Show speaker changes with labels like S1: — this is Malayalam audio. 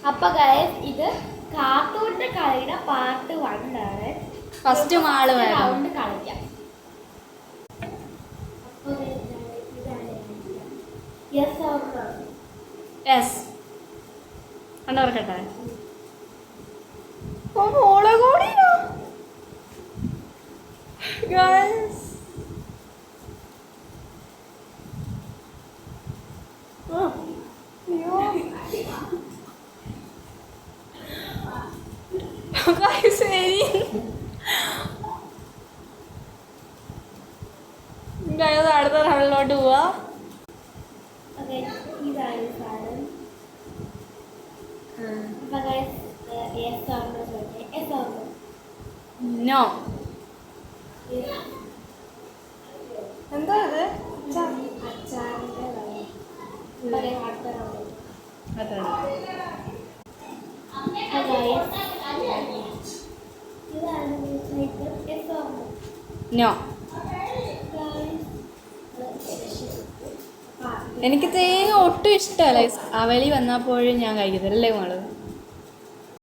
S1: അപ്പൊ ഗൈസ് ഇത് കാർട്ടൂണിന്റെ കളിയുടെ പാർട്ട് 1 ആണ്.
S2: ഫസ്റ്റ് മാള്
S1: റൗണ്ട് കളിക്കാം.
S2: യെസ് കണ്ടവർക്കട്ടെ. മോളെ കൂടിയോ ഗൈസ്? അടുത്ത റൗണ്ടിലോട്ട് പോവാ. നോ. എന്താ ഇത്? നോ. എനിക്ക് തേങ്ങ ഒട്ടും ഇഷ്ടമല്ല. അവലി വന്നപ്പോഴും ഞാൻ കഴിക്കത്തില്ല അല്ലേ മോള്?